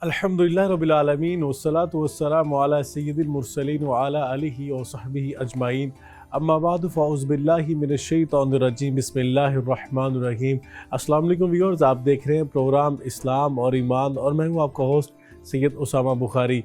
الحمدللہ رب العالمین والصلاة والسلام علی سید المرسلین وعلی آلہ وصحبہ اجمعین، اما بعد فاعوذ باللہ من الشیطان الرجیم، بسم اللہ الرحمن الرحیم۔ السلام علیکم ویورز، آپ دیکھ رہے ہیں پروگرام اسلام اور ایمان، اور میں ہوں آپ کا ہوسٹ سید اسامہ بخاری۔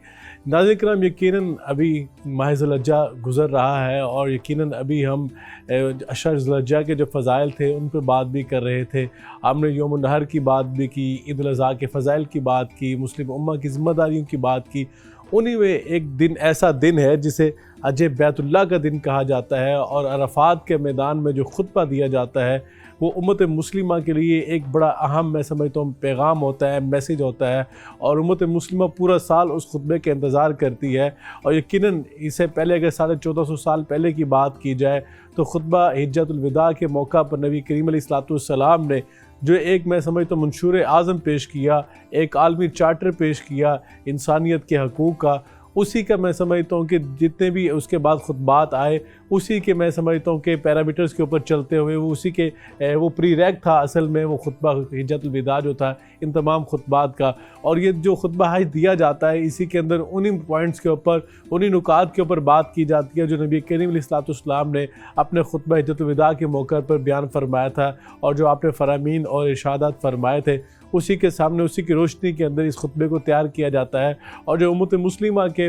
ناظرین کرام، یقیناً ابھی ماہ ذی الحجہ گزر رہا ہے، اور یقیناً ابھی ہم اشہر ذی الحجہ کے جو فضائل تھے ان پہ بات بھی کر رہے تھے۔ ہم نے یوم النحر کی بات بھی کی، عید الاضحیٰ کے فضائل کی بات کی، مسلم امہ کی ذمہ داریوں کی بات کی۔ انہی میں ایک دن ایسا دن ہے جسے حج بیت اللہ کا دن کہا جاتا ہے، اور عرفات کے میدان میں جو خطبہ دیا جاتا ہے وہ امت مسلمہ کے لیے ایک بڑا اہم، میں سمجھتا ہوں، پیغام ہوتا ہے، میسیج ہوتا ہے، اور امت مسلمہ پورا سال اس خطبے کے انتظار کرتی ہے۔ اور یقیناً اس سے پہلے اگر 1450 سال پہلے کی بات کی جائے تو خطبہ حجۃ الوداع کے موقع پر نبی کریم علیہ السلام نے جو ایک، میں سمجھتا ہوں، منشور اعظم پیش کیا، ایک عالمی چارٹر پیش کیا انسانیت کے حقوق کا، اسی کا میں سمجھتا ہوں کہ جتنے بھی اس کے بعد خطبات آئے اسی کے، میں سمجھتا ہوں کہ پیرامیٹرز کے اوپر چلتے ہوئے وہ اسی کے وہ پری ریک تھا اصل میں وہ خطبہ حجۃ الوداع جو تھا ان تمام خطبات کا۔ اور یہ جو خطبہ حج دیا جاتا ہے اسی کے اندر انہی پوائنٹس کے اوپر، انہی نکات کے اوپر بات کی جاتی ہے جو نبی کریم علیہ السلام نے اپنے خطبہ حجۃ الوداع کے موقع پر بیان فرمایا تھا، اور جو آپ نے فرامین اور ارشادات فرمائے تھے اسی کے سامنے، اسی کی روشنی کے اندر اس خطبے کو تیار کیا جاتا ہے۔ اور جو امت مسلمہ کے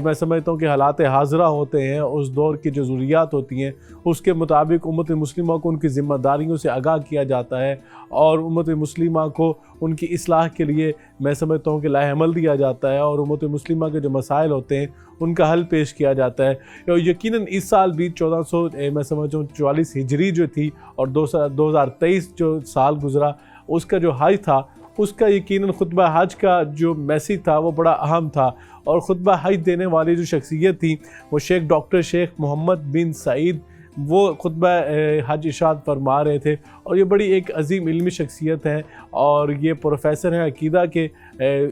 میں سمجھتا ہوں کہ حالات حاضرہ ہوتے ہیں، اس دور کی جو ضروریات ہوتی ہیں اس کے مطابق امت مسلمہ کو ان کی ذمہ داریوں سے آگاہ کیا جاتا ہے، اور امت مسلمہ کو ان کی اصلاح کے لیے میں سمجھتا ہوں کہ لاہ عمل دیا جاتا ہے، اور امت مسلمہ کے جو مسائل ہوتے ہیں ان کا حل پیش کیا جاتا ہے۔ اور یقیناً اس سال بھی 1444 ہجری جو تھی، اور 2023 جو سال گزرا اس کا جو حج تھا، اس کا یقیناً خطبہ حج کا جو میسیج تھا وہ بڑا اہم تھا۔ اور خطبہ حج دینے والی جو شخصیت تھی وہ ڈاکٹر شیخ محمد بن سعید، وہ خطبہ حج ارشاد فرما رہے تھے، اور یہ بڑی ایک عظیم علمی شخصیت ہے، اور یہ پروفیسر ہیں عقیدہ کے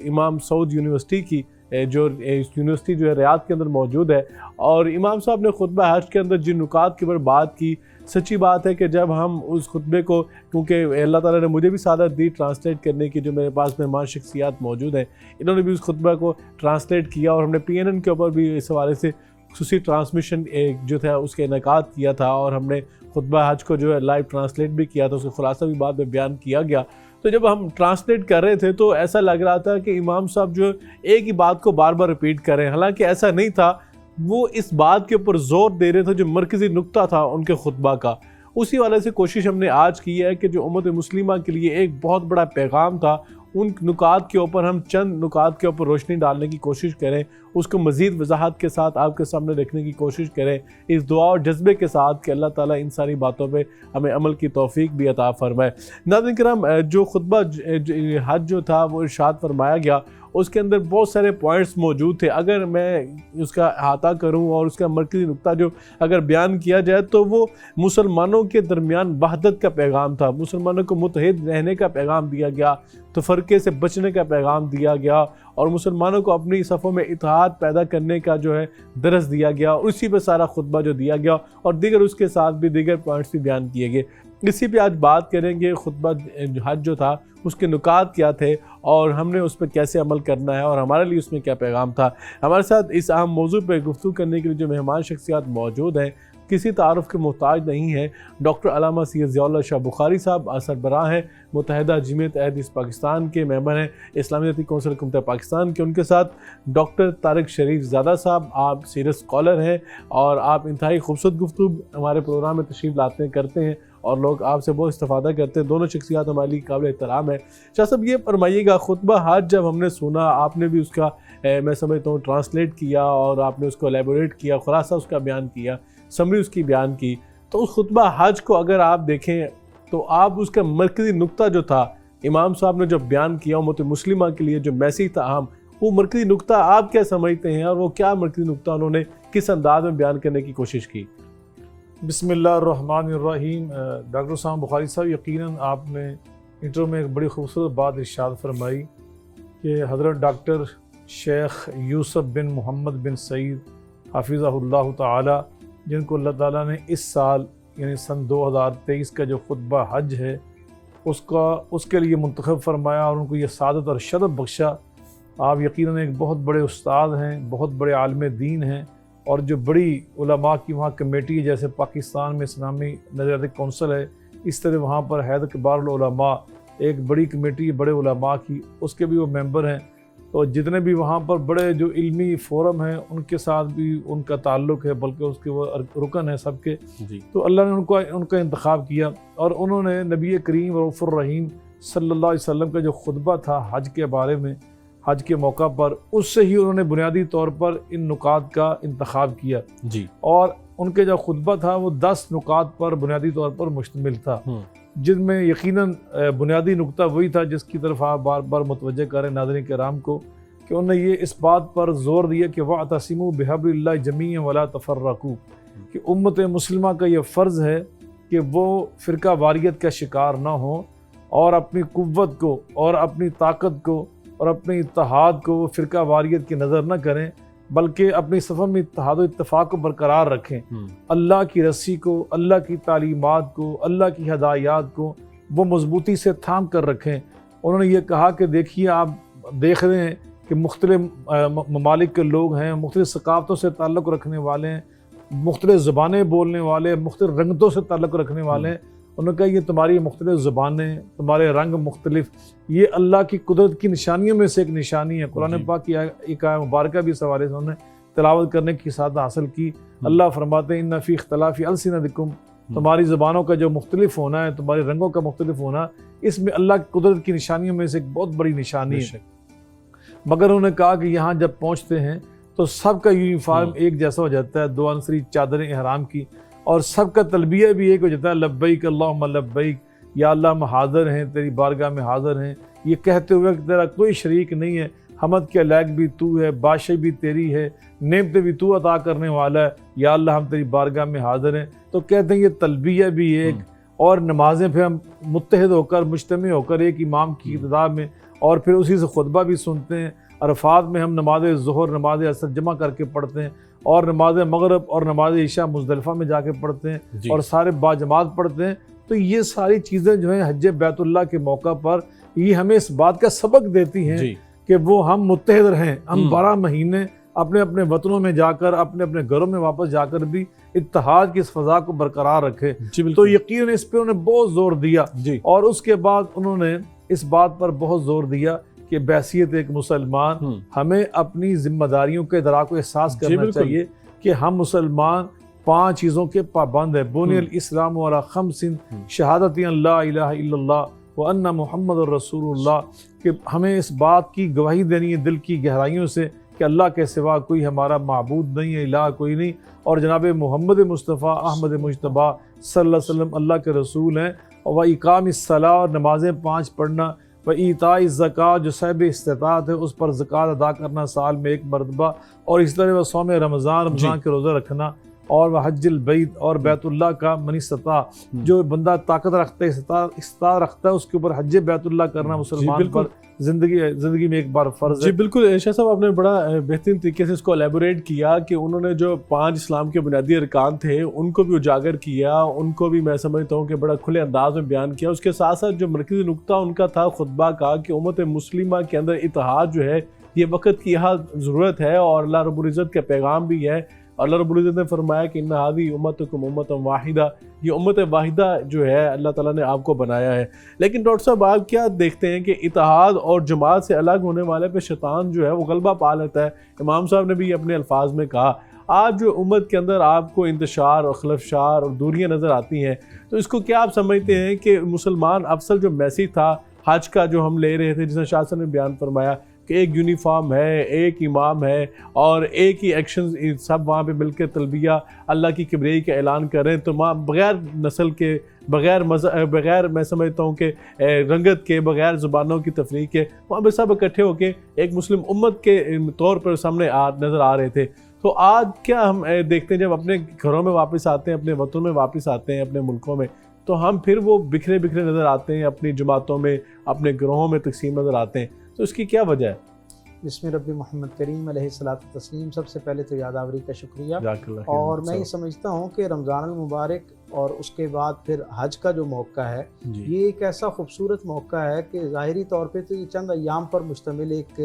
امام سعود یونیورسٹی کی، جو یونیورسٹی جو ہے ریاض کے اندر موجود ہے۔ اور امام صاحب نے خطبہ حج کے اندر جن نکات کے اوپر بات کی، سچی بات ہے کہ جب ہم اس خطبے کو، کیونکہ اللہ تعالیٰ نے مجھے بھی سعادت دی ٹرانسلیٹ کرنے کی، جو میرے پاس مہمان شخصیات موجود ہیں انہوں نے بھی اس خطبہ کو ٹرانسلیٹ کیا، اور ہم نے PNN کے اوپر بھی اس حوالے سے خصوصی ٹرانسمیشن جو تھا اس کا انعقاد کیا تھا، اور ہم نے خطبہ حج کو جو ہے لائیو ٹرانسلیٹ بھی کیا تھا، اس کا خلاصہ بھی بعد میں بیان کیا گیا۔ تو جب ہم ٹرانسلیٹ کر رہے تھے تو ایسا لگ رہا تھا کہ امام صاحب جو ایک ہی بات کو بار بار ریپیٹ کر رہے ہیں، حالانکہ ایسا نہیں تھا، وہ اس بات کے اوپر زور دے رہے تھے جو مرکزی نقطہ تھا ان کے خطبہ کا۔ اسی والے سے کوشش ہم نے آج کی ہے کہ جو امت مسلمہ کے لیے ایک بہت بڑا پیغام تھا، ان نکات کے اوپر ہم چند نکات کے اوپر روشنی ڈالنے کی کوشش کریں، اس کو مزید وضاحت کے ساتھ آپ کے سامنے رکھنے کی کوشش کریں، اس دعا اور جذبے کے ساتھ کہ اللہ تعالیٰ ان ساری باتوں پہ ہمیں عمل کی توفیق بھی عطا فرمائے۔ ناظرین کرام، جو خطبہ حج جو تھا وہ ارشاد فرمایا گیا، اس کے اندر بہت سارے پوائنٹس موجود تھے۔ اگر میں اس کا احاطہ کروں اور اس کا مرکزی نقطہ جو اگر بیان کیا جائے تو وہ مسلمانوں کے درمیان وحدت کا پیغام تھا، مسلمانوں کو متحد رہنے کا پیغام دیا گیا، تفرقے سے بچنے کا پیغام دیا گیا، اور مسلمانوں کو اپنی صفوں میں اتحاد پیدا کرنے کا جو ہے درس دیا گیا، اور اسی پہ سارا خطبہ جو دیا گیا، اور دیگر اس کے ساتھ بھی دیگر پوائنٹس بھی بیان کیے گئے۔ اسی پہ آج بات کریں گے، خطبہ حج جو تھا اس کے نکات کیا تھے، اور ہم نے اس پہ کیسے عمل کرنا ہے، اور ہمارے لیے اس میں کیا پیغام تھا۔ ہمارے ساتھ اس اہم موضوع پہ گفتگو کرنے کے لیے جو مہمان شخصیات موجود ہیں، کسی تعارف کے محتاج نہیں ہیں، ڈاکٹر علامہ سید ضیاء اللہ شاہ بخاری صاحب سربراہ ہیں متحدہ جمعیت احادیث پاکستان کے، ممبر ہیں اسلامیاتی کونسل حکومت پاکستان کے، ان کے ساتھ ڈاکٹر طارق شریف زادہ صاحب، آپ سیریس اسکالر ہیں، اور آپ انتہائی خوبصورت گفتگو ہمارے پروگرام میں تشریف لاتے کرتے ہیں، اور لوگ آپ سے بہت استفادہ کرتے ہیں۔ دونوں شخصیات ہمارے لیے قابل احترام ہے۔ شاہ صاحب، یہ فرمائیے گا، خطبہ حج جب ہم نے سنا، آپ نے بھی اس کا میں سمجھتا ہوں ٹرانسلیٹ کیا، اور آپ نے اس کو الیبوریٹ کیا، خلاصہ اس کا بیان کیا، سمری اس کی بیان کی، تو اس خطبہ حج کو اگر آپ دیکھیں تو آپ اس کا مرکزی نقطہ جو تھا امام صاحب نے جو بیان کیا امت مسلمہ کے لیے جو میسیج تھا اہم، وہ مرکزی نقطہ آپ کیا سمجھتے ہیں، اور وہ کیا مرکزی نقطہ انہوں نے کس انداز میں بیان کرنے کی کوشش کی؟ بسم اللہ الرحمن الرحیم۔ ڈاکٹر اسامہ بخاری صاحب، یقیناً آپ نے انٹرو میں ایک بڑی خوبصورت بات ارشاد فرمائی کہ حضرت ڈاکٹر شیخ یوسف بن محمد بن سعید حافظہ اللہ تعالی، جن کو اللہ تعالیٰ نے اس سال یعنی سن 2023 کا جو خطبہ حج ہے اس کے لیے منتخب فرمایا اور ان کو یہ سعادت اور شرف بخشا۔ آپ یقیناً ایک بہت بڑے استاد ہیں، بہت بڑے عالم دین ہیں، اور جو بڑی علماء کی وہاں کمیٹی ہے، جیسے پاکستان میں اسلامی نظریاتی کونسل ہے، اس طرح وہاں پر حیدر کبار العلماء ایک بڑی کمیٹی ہے بڑے علماء کی، اس کے بھی وہ ممبر ہیں۔ تو جتنے بھی وہاں پر بڑے جو علمی فورم ہیں ان کے ساتھ بھی ان کا تعلق ہے، بلکہ اس کے وہ رکن ہیں سب کے۔ تو اللہ نے ان کا انتخاب کیا، اور انہوں نے نبی کریم رؤوف الرحیم صلی اللہ علیہ وسلم کا جو خطبہ تھا حج کے بارے میں، حج کے موقع پر، اس سے ہی انہوں نے بنیادی طور پر ان نکات کا انتخاب کیا اور ان کے جو خطبہ تھا وہ 10 نکات پر بنیادی طور پر مشتمل تھا، جن میں یقیناً بنیادی نقطہ وہی تھا جس کی طرف آپ بار بار متوجہ کریں ناظرین کرام کو، کہ انہوں نے یہ اس بات پر زور دیا کہ وَاعْتَصِمُوا بِحَبْلِ اللَّهِ جَمِيعًا وَلَا تَفَرَّقُوا، کہ امت مسلمہ کا یہ فرض ہے کہ وہ فرقہ واریت کا شکار نہ ہوں، اور اپنی قوت کو اور اپنی طاقت کو اور اپنے اتحاد کو وہ فرقہ واریت کی نظر نہ کریں، بلکہ اپنی صفوں میں اتحاد و اتفاق کو برقرار رکھیں، اللہ کی رسی کو، اللہ کی تعلیمات کو، اللہ کی ہدایات کو وہ مضبوطی سے تھام کر رکھیں۔ انہوں نے یہ کہا کہ دیکھیے، آپ دیکھ رہے ہیں کہ مختلف ممالک کے لوگ ہیں، مختلف ثقافتوں سے تعلق رکھنے والے ہیں، مختلف زبانیں بولنے والے، مختلف رنگتوں سے تعلق رکھنے والے ہیں۔ انہوں نے کہا یہ تمہاری مختلف زبانیں، تمہارے رنگ مختلف، یہ اللہ کی قدرت کی نشانیوں میں سے ایک نشانی ہے۔ قرآن پاک کی ایک آیت مبارکہ بھی اس حوالے سے انہوں نے تلاوت کرنے کی سعادت حاصل کی۔ اللہ فرماتے ہیں ان فی اختلاف السنتکم، تمہاری زبانوں کا جو مختلف ہونا ہے، تمہارے رنگوں کا مختلف ہونا، اس میں اللہ کی قدرت کی نشانیوں میں سے ایک بہت بڑی نشانی ہے۔ مگر انہوں نے کہا کہ یہاں جب پہنچتے ہیں تو سب کا یونیفارم ایک جیسا ہو جاتا ہے، 2 عنصری چادریں احرام کی، اور سب کا تلبیہ بھی ایک ہو جاتا ہے، لبیک اللہم لبیک، یا اللہ ہم حاضر ہیں، تیری بارگاہ میں حاضر ہیں، یہ کہتے ہوئے کہ تیرا کوئی شریک نہیں ہے، حمد کے لائق بھی تو ہے، بادشاہی بھی تیری ہے، نعمتیں بھی تو عطا کرنے والا ہے، یا اللہ ہم تیری بارگاہ میں حاضر ہیں۔ تو کہتے ہیں یہ تلبیہ بھی ایک، اور نمازیں پھر ہم متحد ہو کر، مجتمع ہو کر ایک امام کی ابتدا میں، اور پھر اسی سے خطبہ بھی سنتے ہیں۔ عرفات میں ہم نماز ظہر، نماز عصر جمع کر کے پڑھتے ہیں، اور نماز مغرب اور نماز عشاء مزدلفہ میں جا کے پڑھتے ہیں، اور سارے باجماعت پڑھتے ہیں۔ تو یہ ساری چیزیں جو ہیں حج بیت اللہ کے موقع پر یہ ہمیں اس بات کا سبق دیتی ہیں کہ وہ ہم متحد رہیں، ہم 12 مہینے اپنے اپنے وطنوں میں جا کر، اپنے اپنے گھروں میں واپس جا کر بھی اتحاد کی اس فضا کو برقرار رکھے۔ تو یقیناً اس پہ انہوں نے بہت زور دیا، اور اس کے بعد انہوں نے اس بات پر بہت زور دیا کہ بحیثیت ایک مسلمان ہمیں اپنی ذمہ داریوں کے ادراک و احساس کرنا چاہیے کہ ہم مسلمان 5 چیزوں کے پابند ہیں۔ بنی الاسلام علی 5 شہادت ان لا الہ الا اللہ وان محمد الرسول اللہ، کہ ہمیں اس بات کی گواہی دینی ہے دل کی گہرائیوں سے کہ اللہ کے سوا کوئی ہمارا معبود نہیں ہے، الہ کوئی نہیں، اور جناب محمد مصطفیٰ احمد مجتبیٰ صلی اللہ علیہ وسلم اللہ کے رسول ہیں، اور اقام الصلاۃ، اور نمازیں 5 پڑھنا، وَإِيتَاءِ الزَّكَاةِ، جو صاحب استطاعت ہے اس پر زکوٰۃ ادا کرنا سال میں 1 مرتبہ، اور اس طرح وہ صوم رمضان کے روزہ رکھنا، اور وہ حج البیت، اور بیت اللہ کا من استطاع، جو بندہ طاقت رکھتا ہے، استطاعت رکھتا ہے، اس کے اوپر حج بیت اللہ کرنا مسلمان پر زندگی میں ایک بار فرض ہے۔ جی بالکل شاہ صاحب، آپ نے بڑا بہترین طریقے سے اس کو الیبوریٹ کیا کہ انہوں نے جو 5 اسلام کے بنیادی ارکان تھے ان کو بھی اجاگر کیا، ان کو بھی میں سمجھتا ہوں کہ بڑا کھلے انداز میں بیان کیا۔ اس کے ساتھ ساتھ جو مرکزی نقطہ ان کا تھا خطبہ کا کہ امت مسلمہ کے اندر اتحاد جو ہے یہ وقت کی یہاں ضرورت ہے، اور اللہ رب العزت کا پیغام بھی ہے۔ اللہ رب العزت نے فرمایا کہ ان هذه امتکم امۃ واحدہ، یہ امت واحدہ جو ہے اللہ تعالیٰ نے آپ کو بنایا ہے۔ لیکن ڈاکٹر صاحب آپ کیا دیکھتے ہیں کہ اتحاد اور جماعت سے الگ ہونے والے پہ شیطان جو ہے وہ غلبہ پا لیتا ہے؟ امام صاحب نے بھی اپنے الفاظ میں کہا، آج جو امت کے اندر آپ کو انتشار اور خلفشار اور دوریاں نظر آتی ہیں، تو اس کو کیا آپ سمجھتے ہیں کہ مسلمان افضل جو میسیج تھا حج کا جو ہم لے رہے تھے، جس نے شاہ صاحب نے بیان فرمایا کہ ایک یونیفارم ہے، ایک امام ہے، اور ایک ہی ایکشن، سب وہاں پہ مل کے تلبیہ اللہ کی کبریائی کا اعلان کر رہے ہیں، تو بغیر نسل کے، بغیر میں سمجھتا ہوں کہ رنگت کے، بغیر زبانوں کی تفریق کے، وہاں پہ سب اکٹھے ہو کے ایک مسلم امت کے طور پر سامنے نظر آ رہے تھے۔ تو آج کیا ہم دیکھتے ہیں جب اپنے گھروں میں واپس آتے ہیں، اپنے وطنوں میں واپس آتے ہیں، اپنے ملکوں میں، تو ہم پھر وہ بکھرے نظر آتے ہیں، اپنی جماعتوں میں، اپنے گروہوں میں تقسیم نظر آتے ہیں، تو اس کی کیا وجہ ہے؟ بسم رب محمد کریم علیہ الصلوۃ والتسلیم۔ سب سے پہلے تو یادآوری کا شکریہ، جزاک اللہ خیر۔ اور میں یہ سمجھتا ہوں کہ رمضان المبارک اور اس کے بعد پھر حج کا جو موقع ہے جی یہ ایک ایسا خوبصورت موقع ہے کہ ظاہری طور پہ تو یہ چند ایام پر مشتمل ایک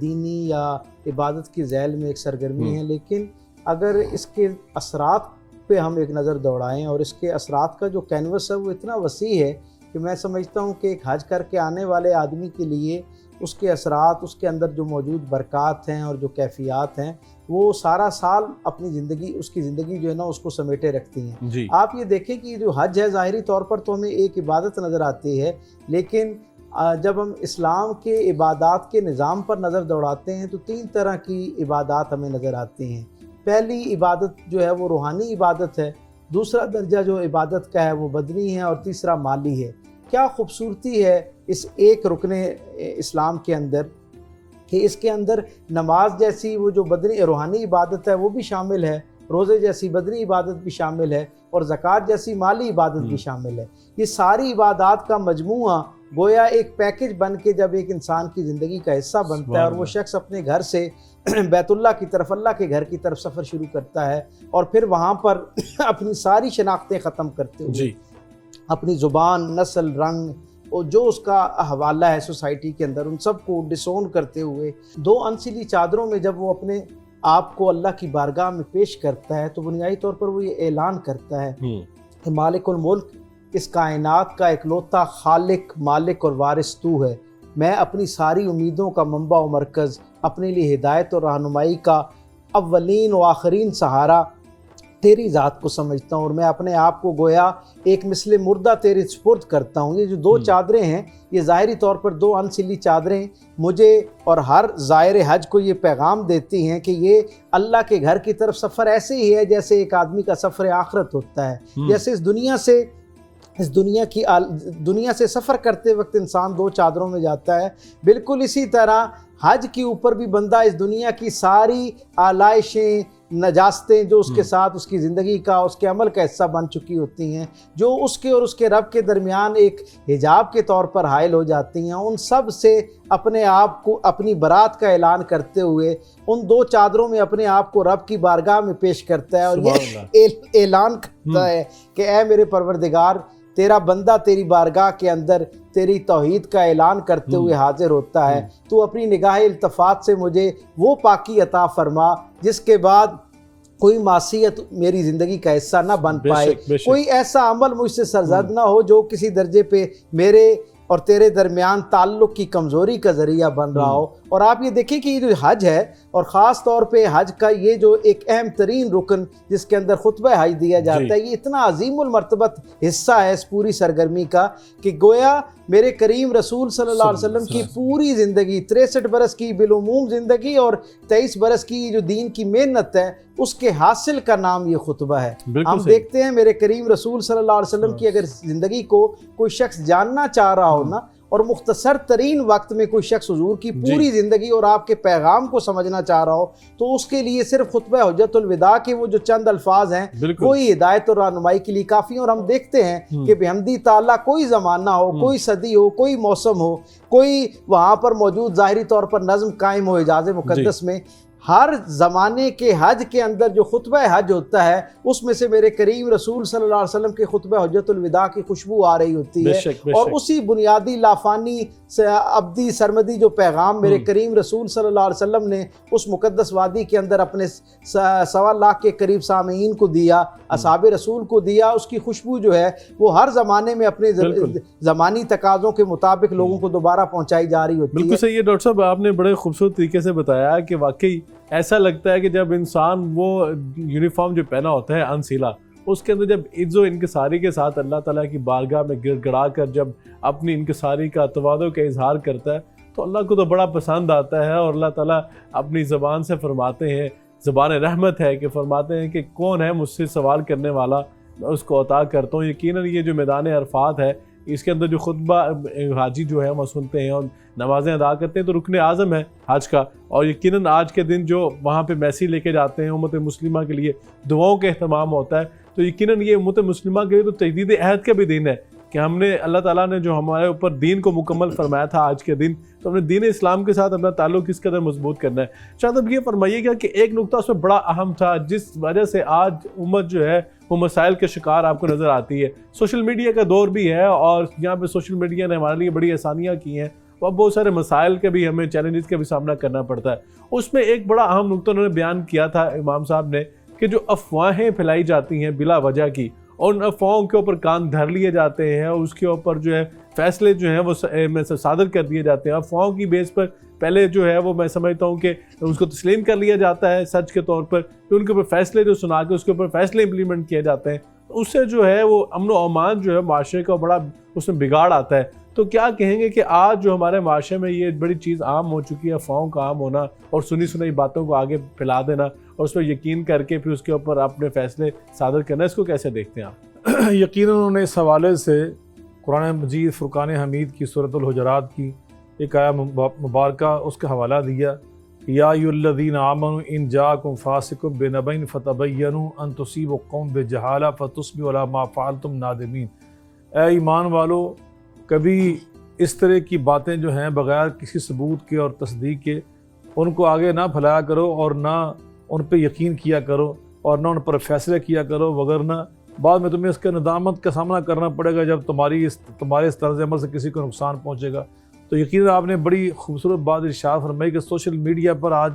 دینی یا عبادت کی ذیل میں ایک سرگرمی ہے، لیکن اگر اس کے اثرات پہ ہم ایک نظر دوڑائیں اور اس کے اثرات کا جو کینوس ہے وہ اتنا وسیع ہے کہ میں سمجھتا ہوں کہ ایک حج کر کے آنے والے آدمی کے لیے اس کے اثرات، اس کے اندر جو موجود برکات ہیں اور جو کیفیات ہیں وہ سارا سال اپنی زندگی، اس کی زندگی جو ہے نا اس کو سمیٹے رکھتی ہیں۔ جی آپ یہ دیکھیں کہ جو حج ہے ظاہری طور پر تو ہمیں ایک عبادت نظر آتی ہے، لیکن جب ہم اسلام کے عبادات کے نظام پر نظر دوڑاتے ہیں تو 3 طرح کی عبادات ہمیں نظر آتی ہیں۔ پہلی عبادت جو ہے وہ روحانی عبادت ہے، دوسرا درجہ جو عبادت کا ہے وہ بدنی ہے، اور تیسرا مالی ہے۔ کیا خوبصورتی ہے اس ایک رکن اسلام کے اندر کہ اس کے اندر نماز جیسی وہ جو بدنی روحانی عبادت ہے وہ بھی شامل ہے، روزے جیسی بدنی عبادت بھی شامل ہے، اور زکوٰۃ جیسی مالی عبادت بھی شامل ہے۔ یہ ساری عبادات کا مجموعہ گویا ایک پیکج بن کے جب ایک انسان کی زندگی کا حصہ بنتا ہے اور وہ شخص اپنے گھر سے بیت اللہ کی طرف، اللہ کے گھر کی طرف سفر شروع کرتا ہے، اور پھر وہاں پر اپنی ساری شناختیں ختم کرتے ہوئے اپنی زبان، نسل، رنگ اور جو اس کا حوالہ ہے سوسائٹی کے اندر ان سب کو ڈسون کرتے ہوئے 2 انسلی چادروں میں جب وہ اپنے آپ کو اللہ کی بارگاہ میں پیش کرتا ہے تو بنیادی طور پر وہ یہ اعلان کرتا ہے کہ مالک الملک، اس کائنات کا اکلوتا خالق، مالک اور وارث تو ہے۔ میں اپنی ساری امیدوں کا منبع و مرکز، اپنے لیے ہدایت اور رہنمائی کا اولین و آخرین سہارا تیری ذات کو سمجھتا ہوں، اور میں اپنے آپ کو گویا ایک مثل مردہ تیرے سپرد کرتا ہوں۔ یہ جو 2 چادریں ہیں یہ ظاہری طور پر 2 انسلی چادریں مجھے اور ہر زائر حج کو یہ پیغام دیتی ہیں کہ یہ اللہ کے گھر کی طرف سفر ایسے ہی ہے جیسے ایک آدمی کا سفر آخرت ہوتا ہے۔ جیسے اس دنیا سے سفر کرتے وقت انسان 2 چادروں میں جاتا ہے، بالکل اسی طرح حج کے اوپر بھی بندہ اس دنیا کی ساری آلائشیں، نجاستیں جو اس کے ساتھ اس کی زندگی کا، اس کے عمل کا حصہ بن چکی ہوتی ہیں، جو اس کے اور اس کے رب کے درمیان ایک حجاب کے طور پر حائل ہو جاتی ہیں، ان سب سے اپنے آپ کو، اپنی برات کا اعلان کرتے ہوئے ان 2 چادروں میں اپنے آپ کو رب کی بارگاہ میں پیش کرتا ہے، اور یہ اعلان کرتا ہے کہ اے میرے پروردگار، تیرا بندہ تیری بارگاہ کے اندر تیری توحید کا اعلان کرتے ہوئے حاضر ہوتا ہے، تو اپنی نگاہ التفات سے مجھے وہ پاکی عطا فرما جس کے بعد کوئی معصیت میری زندگی کا حصہ نہ بن پائے، کوئی ایسا عمل مجھ سے سرزد نہ ہو جو کسی درجے پہ میرے اور تیرے درمیان تعلق کی کمزوری کا ذریعہ بن رہا ہو۔ اور آپ یہ دیکھیں کہ یہ جو حج ہے، اور خاص طور پہ حج کا یہ جو ایک اہم ترین رکن جس کے اندر خطبہ حج دیا جاتا ہے، یہ اتنا عظیم المرتبت حصہ ہے اس پوری سرگرمی کا کہ گویا میرے کریم رسول صلی اللہ علیہ وسلم کی پوری زندگی، 63 برس کی بالعموم زندگی اور 23 برس کی جو دین کی محنت ہے، اس کے حاصل کا نام یہ خطبہ ہے۔ ہم دیکھتے ہیں میرے کریم رسول صلی اللہ علیہ وسلم کی اگر زندگی کو کوئی شخص جاننا چاہ رہا ہو نا، اور مختصر ترین وقت میں کوئی شخص حضور کی پوری زندگی اور آپ کے پیغام کو سمجھنا چاہ رہا ہو تو اس کے لیے صرف خطبہ حجت الوداع کے وہ جو چند الفاظ ہیں کوئی ہدایت اور رہنمائی کے لیے کافی ہیں۔ اور ہم دیکھتے ہیں کہ بحمدی تعالیٰ کوئی زمانہ ہو، کوئی صدی ہو، کوئی موسم ہو، کوئی وہاں پر موجود ظاحری طور پر نظم قائم ہو حجاز مقدس میں، ہر زمانے کے حج کے اندر جو خطبہ حج ہوتا ہے اس میں سے میرے کریم رسول صلی اللہ علیہ وسلم کے خطبہ حجت الوداع کی خوشبو آ رہی ہوتی ہے، اور اسی بنیادی لافانی ابدی سرمدی جو پیغام میرے کریم رسول صلی اللہ علیہ وسلم نے اس مقدس وادی کے اندر اپنے 1.25 لاکھ کے قریب سامعین کو دیا، اصحاب رسول کو دیا، اس کی خوشبو جو ہے وہ ہر زمانے میں اپنے زمانی تقاضوں کے مطابق لوگوں کو دوبارہ پہنچائی جا رہی ہوتی ہے۔ بالکل صحیح ہے ڈاکٹر صاحب، آپ نے بڑے خوبصورت طریقے سے بتایا کہ واقعی ایسا لگتا ہے کہ جب انسان وہ یونیفارم جو پہنا ہوتا ہے انسیلا، اس کے اندر جب عز و انکساری کے ساتھ اللہ تعالیٰ کی بارگاہ میں گڑ گڑا کر جب اپنی انکساری کا تواضع کا اظہار کرتا ہے تو اللہ کو تو بڑا پسند آتا ہے، اور اللہ تعالیٰ اپنی زبان سے فرماتے ہیں، زبان رحمت ہے کہ فرماتے ہیں کہ کون ہے مجھ سے سوال کرنے والا، میں اس کو عطا کرتا ہوں۔ یقیناً یہ جو میدان عرفات ہے اس کے اندر جو خطبہ حاجی جو ہے وہ سنتے ہیں اور نمازیں ادا کرتے ہیں تو رکن اعظم ہے حج کا، اور یقیناً آج کے دن جو وہاں پہ میسی لے کے جاتے ہیں امت مسلمہ کے لیے دعاؤں کا اہتمام ہوتا ہے، تو یقیناً یہ امت مسلمہ کے لیے تو تجدید عہد کا بھی دن ہے کہ ہم نے اللہ تعالیٰ نے جو ہمارے اوپر دین کو مکمل فرمایا تھا آج کے دن، تو ہم نے دین اسلام کے ساتھ اپنا تعلق کس قدر مضبوط کرنا ہے۔ شاید اب یہ فرمائیے گا کہ ایک نقطہ اس میں بڑا اہم تھا جس وجہ سے آج امت جو ہے وہ مسائل کے شکار آپ کو نظر آتی ہے۔ سوشل میڈیا کا دور بھی ہے، اور یہاں پہ سوشل میڈیا نے ہمارے لیے بڑی آسانیاں کی ہیں، اب بہت سارے مسائل کے بھی ہمیں چیلنجز کا بھی سامنا کرنا پڑتا ہے۔ اس میں ایک بڑا اہم نقطہ انہوں نے بیان کیا تھا امام صاحب نے، کہ جو افواہیں پھیلائی جاتی ہیں بلا وجہ کی، اور ان افواہوں کے اوپر کان دھر لیے جاتے ہیں، اور اس کے اوپر جو ہے فیصلے جو ہیں وہ صادر کر دیے جاتے ہیں افواہوں کی بیس پر۔ پہلے جو ہے وہ میں سمجھتا ہوں کہ اس کو تسلیم کر لیا جاتا ہے سچ کے طور پر، پھر ان کے اوپر فیصلے جو سنا کے اس کے اوپر فیصلے امپلیمنٹ کیے جاتے ہیں، اس سے جو ہے وہ امن و امان جو ہے معاشرے کا بڑا اس میں بگاڑ آتا ہے۔ تو کیا کہیں گے کہ آج جو ہمارے معاشرے میں یہ بڑی چیز عام ہو چکی ہے، افواہوں کا عام ہونا اور سنی سنائی باتوں کو آگے پھیلا دینا اور اس پر یقین کر کے پھر اس کے اوپر اپنے فیصلے صادر کرنا، اس کو کیسے دیکھتے ہیں آپ؟ یقیناً انہوں نے اس حوالے سے قرآن مجید فرقان حمید کی سورۃ الحجرات کی ایک آیہ مبارکہ اس کا حوالہ دیا، یا ایھا الذین آمنوا ان جاءکم فاسق بنبأ فتبینوا ان تصیبوا قوما بجہالہ فتصبحوا علی ما فعلتم نادمین۔ اے ایمان والو، کبھی اس طرح کی باتیں جو ہیں بغیر کسی ثبوت کے اور تصدیق کے ان کو آگے نہ پھیلایا کرو، اور نہ ان پہ یقین کیا کرو، اور نہ ان پر فیصلے کیا کرو، وگرنہ بعد میں تمہیں اس کے ندامت کا سامنا کرنا پڑے گا جب تمہارے اس طرز عمل سے کسی کو نقصان پہنچے گا۔ تو یقیناً آپ نے بڑی خوبصورت بات ارشاد فرمائی کہ سوشل میڈیا پر آج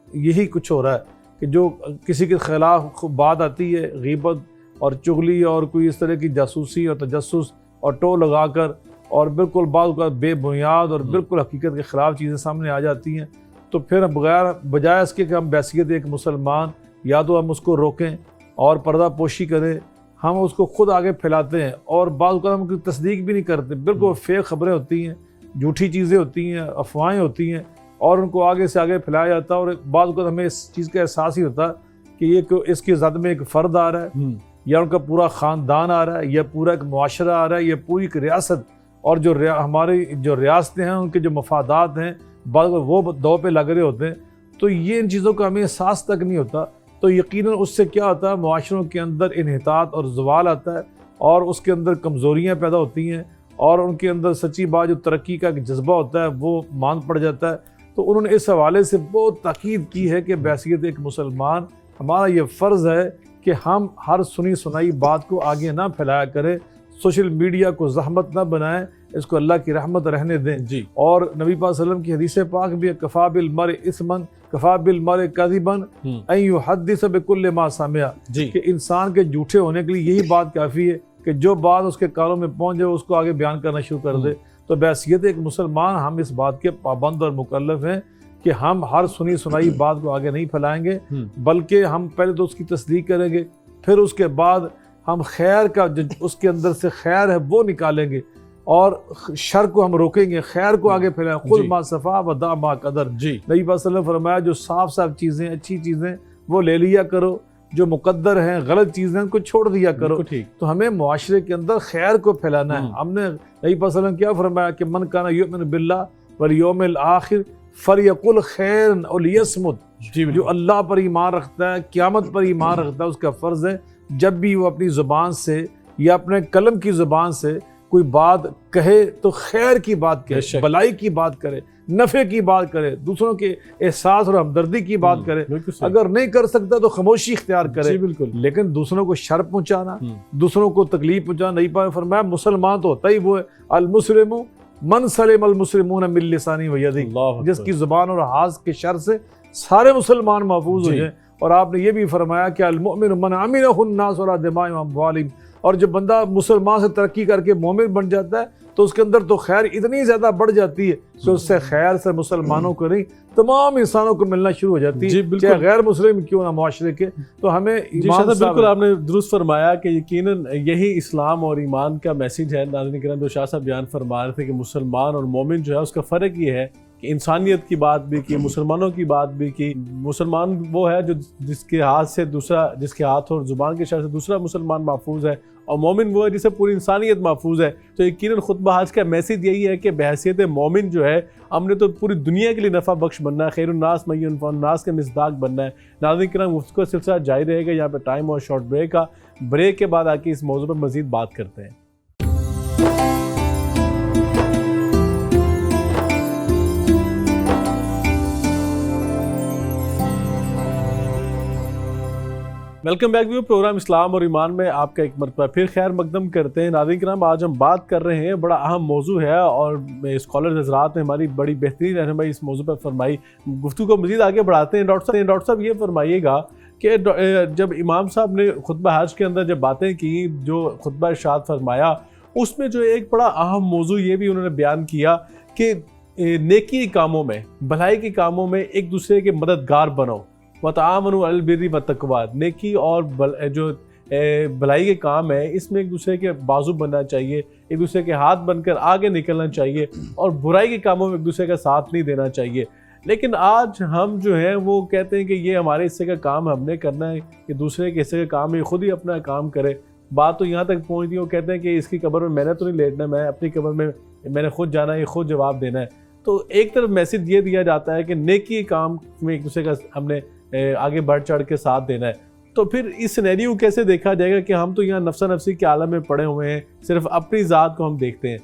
یہی کچھ ہو رہا ہے کہ جو کسی کے خلاف بات آتی ہے، غیبت اور چغلی اور کوئی اس طرح کی جاسوسی اور تجسس اور ٹو لگا کر، اور بالکل بعض اوقات بے بنیاد اور بالکل حقیقت کے خلاف چیزیں سامنے آ جاتی ہیں، تو پھر بجائے اس کے کہ ہم بحیثیت ایک مسلمان یا تو ہم اس کو روکیں اور پردہ پوشی کریں، ہم اس کو خود آگے پھیلاتے ہیں، اور بعض اوقات ہم کی تصدیق بھی نہیں کرتے، بالکل فیک خبریں ہوتی ہیں، جھوٹی چیزیں ہوتی ہیں، افواہیں ہوتی ہیں، اور ان کو آگے سے آگے پھیلایا جاتا ہے، اور بعض اوقات ہمیں اس چیز کا احساس ہی ہوتا ہے کہ یہ اس کی زد میں ایک فرد آ رہا ہے، یا ان کا پورا خاندان آ رہا ہے، یا پورا ایک معاشرہ آ رہا ہے، یا پوری ایک ریاست، اور ہماری جو ریاستیں ہیں ان کے جو مفادات ہیں بعض وہ دو پہ لگ رہے ہوتے ہیں، تو یہ ان چیزوں کا ہمیں احساس تک نہیں ہوتا۔ تو یقیناً اس سے کیا ہوتا ہے، معاشروں کے اندر انحطاط اور زوال آتا ہے، اور اس کے اندر کمزوریاں پیدا ہوتی ہیں، اور ان کے اندر سچی بات جو ترقی کا ایک جذبہ ہوتا ہے وہ ماند پڑ جاتا ہے۔ تو انہوں نے اس حوالے سے بہت تاکید کی ہے کہ بحیثیت ایک مسلمان ہمارا یہ فرض ہے کہ ہم ہر سنی سنائی بات کو آگے نہ پھیلایا کریں، سوشل میڈیا کو زحمت نہ بنائیں، اس کو اللہ کی رحمت رہنے دیں۔ اور نبی پاک صلی اللہ علیہ وسلم کی حدیث پاک بھی کفا بالمرء اثما کفا بالمرء کذبا ان یحدث بکل ما سمع، کہ انسان کے جھوٹے ہونے کے لیے یہی بات کافی ہے کہ جو بات اس کے کانوں میں پہنچ جائے اس کو آگے بیان کرنا شروع کر دے۔ تو بحیثیت ایک مسلمان ہم اس بات کے پابند اور مکلف ہیں کہ ہم ہر سنی سنائی بات کو آگے نہیں پھیلائیں گے، بلکہ ہم پہلے تو اس کی تصدیق کریں گے، پھر اس کے بعد ہم خیر کا جو اس کے اندر سے خیر ہے وہ نکالیں گے، اور شر کو ہم روکیں گے، خیر کو آگے پھیلائیں۔ خذ ما صفا ودع ما قدر، نبی صلی اللہ علیہ وسلم نے فرمایا جو صاف چیزیں، اچھی چیزیں وہ لے لیا کرو، جو مقدر ہیں غلط چیزیں ان کو چھوڑ دیا کرو۔ تو ہمیں معاشرے کے اندر خیر کو پھیلانا ہے۔ ہم نے نبی صلی اللہ علیہ وسلم کیا فرمایا کہ من کان یؤمن باللہ والیوم الآخر فلیقل خیرا او لیصمت، جو اللہ پر ایمان رکھتا ہے، قیامت پر ایمان رکھتا ہے، اس کا فرض ہے جب بھی وہ اپنی زبان سے یا اپنے قلم کی زبان سے کوئی بات کہے تو خیر کی بات کرے، بلائی کی بات کرے، نفع کی بات کرے، دوسروں کے احساس اور ہمدردی کی بات کرے۔ اگر نہیں کر سکتا تو خاموشی اختیار کرے، لیکن دوسروں کو شر پہنچانا، دوسروں کو تکلیف پہنچانا نہیں پائے۔ فرمایا مسلمان تو ہوتا ہی وہ ہے، المسلم من سلم المسلمون من لسانہ و یدہ، جس کی زبان اور ہاتھ کے شر سے سارے مسلمان محفوظ ہو جائیں۔ اور آپ نے یہ بھی فرمایا کہ المؤمن من امنہ الناس علی دمائہم و اموالہم، اور جو بندہ مسلمان سے ترقی کر کے مومن بن جاتا ہے تو اس کے اندر تو خیر اتنی زیادہ بڑھ جاتی ہے کہ اس سے خیر سے مسلمانوں کو نہیں تمام انسانوں کو ملنا شروع ہو جاتی ہے، چاہے غیر مسلم کیوں نہ معاشرے کے۔ تو ہمیں ایمان بالکل آپ نے درست فرمایا کہ یقیناً یہی اسلام اور ایمان کا میسیج ہے۔ ناظرین کرام، جو شاہ صاحب بیان فرما رہے تھے کہ مسلمان اور مومن جو ہے اس کا فرق یہ ہے کہ انسانیت کی بات بھی کی، مسلمانوں کی بات بھی کی۔ مسلمان وہ ہے جو جس کے ہاتھ اور زبان کے شر سے دوسرا مسلمان محفوظ ہے، اور مومن وہ ہے جسے پوری انسانیت محفوظ ہے۔ تو یقیناً خطبہ آج کا میسیج یہی ہے کہ بحیثیت مومن جو ہے ہم نے تو پوری دنیا کے لیے نفع بخش بننا ہے، خیر الناس من ینفع الناس کے مصداق بننا ہے۔ ناظرین کرام، اس کا سلسلہ جاری رہے گا۔ یہاں پہ ٹائم اور شارٹ بریک کا، بریک کے بعد آ کے اس موضوع پر مزید بات کرتے ہیں۔ ویلکم بیک ویو پروگرام اسلام اور ایمان میں آپ کا ایک مرتبہ پھر خیر مقدم کرتے ہیں. ناظرین کرام, آج ہم بات کر رہے ہیں, بڑا اہم موضوع ہے اور اسکالرز حضرات نے ہماری بڑی بہترین رہنمائی اس موضوع پر فرمائی. گفتگو کو مزید آگے بڑھاتے ہیں. ڈاکٹر صاحب یہ فرمائیے گا کہ جب امام صاحب نے خطبہ حج کے اندر جب باتیں کی, جو خطبہ ارشاد فرمایا, اس میں جو ایک بڑا اہم موضوع یہ بھی انہوں نے بیان کیا کہ نیکی کے کاموں میں, بھلائی کے کاموں میں ایک دوسرے کے مددگار بنو. وَتَعَاوَنُوا عَلَى الْبِرِّ وَالتَّقْوَىٰ, نیکی اور جو بھلائی کے کام ہے اس میں ایک دوسرے کے بازو بننا چاہیے, ایک دوسرے کے ہاتھ بن کر آگے نکلنا چاہیے, اور برائی کے کاموں میں ایک دوسرے کا ساتھ نہیں دینا چاہیے. لیکن آج ہم جو ہیں وہ کہتے ہیں کہ یہ ہمارے حصے کا کام ہم نے کرنا ہے, کہ دوسرے کے حصے کا کام ہے خود ہی اپنا کام کرے. بات تو یہاں تک پہنچتی ہے, وہ کہتے ہیں کہ اس کی قبر میں میں نے تو نہیں لیٹنا, میں اپنی قبر میں نے خود جانا ہے, خود جواب دینا ہے. تو ایک طرف میسج یہ دیا جاتا ہے کہ نیکی کام میں ایک دوسرے کا ہم نے آگے بڑھ چڑھ کے ساتھ دینا ہے. تو پھر اس سینیریو کیسے دیکھا جائے گا کہ ہم تو یہاں نفسا نفسی کے عالم میں پڑے ہوئے ہیں, صرف اپنی ذات کو ہم دیکھتے ہیں.